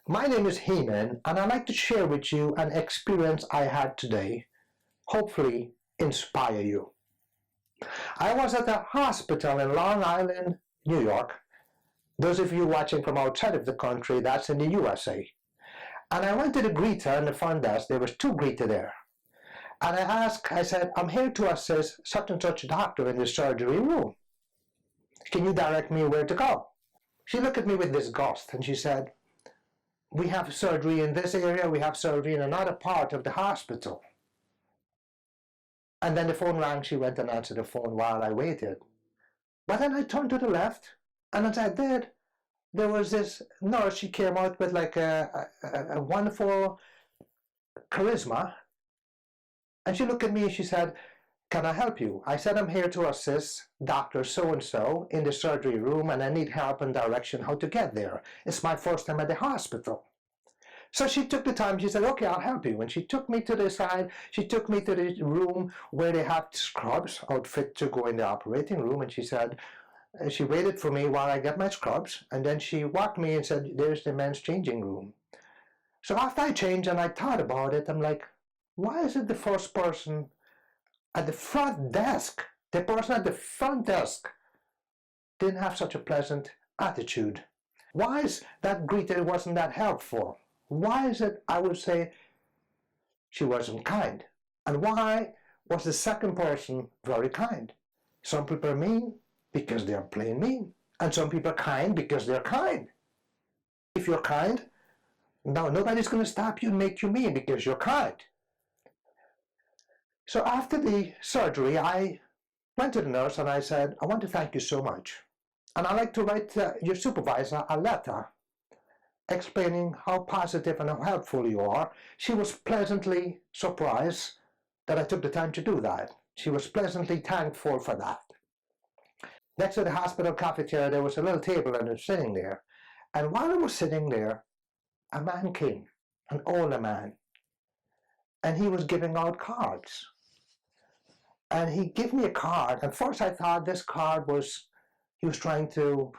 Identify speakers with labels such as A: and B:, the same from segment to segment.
A: My name is Heman, and I'd like to share with you an experience I had today, hopefully inspire you. I was at a hospital in Long Island, New York. Those of you watching from outside of the country, that's in the USA. And I went to the greeter in the front desk. There was two greeter there. And I said, I'm here to assist such and such doctor in the surgery room. Can you direct me where to go? She looked at me with disgust and she said, we have surgery in this area, we have surgery in another part of the hospital. And then the phone rang, she went and answered the phone while I waited. But then I turned to the left, and as I did, there was this nurse, she came out with like a wonderful charisma. And she looked at me and she said, can I help you? I said, I'm here to assist Dr. So-and-so in the surgery room, and I need help and direction how to get there. It's my first time at the hospital. So she took the time, she said, okay, I'll help you. And she took me to the side, she took me to the room where they have scrubs, outfit to go in the operating room. And she said, she waited for me while I got my scrubs. And then she walked me and said, there's the men's changing room. So after I changed and I thought about it, I'm like, why is it the first person at the front desk, the person at the front desk didn't have such a pleasant attitude? Why is that greeter wasn't that helpful? Why is it, I would say, she wasn't kind? And why was the second person very kind? Some people are mean because they're plain mean. And some people are kind because they're kind. If you're kind, no, nobody's going to stop you and make you mean because you're kind. So after the surgery, I went to the nurse and I said, I want to thank you so much. And I'd like to write your supervisor a letter explaining how positive and how helpful you are. She was pleasantly surprised that I took the time to do that. She was pleasantly thankful for that. Next to the hospital cafeteria, there was a little table and I was sitting there. And while I was sitting there, a man came, an older man, and he was giving out cards. And he gave me a card, and first I thought this card was, he was trying to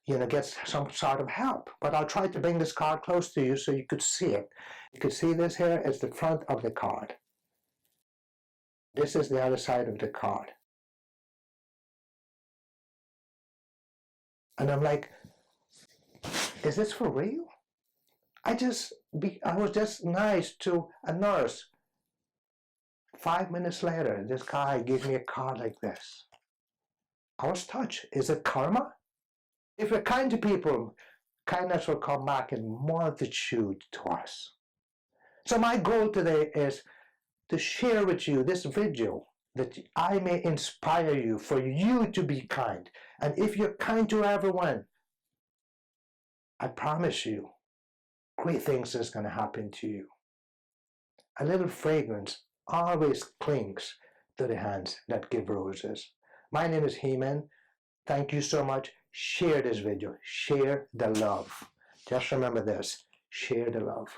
A: get some sort of help. But I'll try to bring this card close to you so you could see it. You could see this here is the front of the card. This is the other side of the card. And I'm like, is this for real? I was just nice to a nurse. 5 minutes later, this guy gave me a card like this. I was touched. Is it karma? If we're kind to people, kindness will come back in multitude to us. So my goal today is to share with you this video that I may inspire you, for you to be kind. And if you're kind to everyone, I promise you, great things is going to happen to you. A little fragrance always clings to the hands that give roses. My name is Heman. Thank you so much. Share this video. Share the love. Just remember this. Share the love.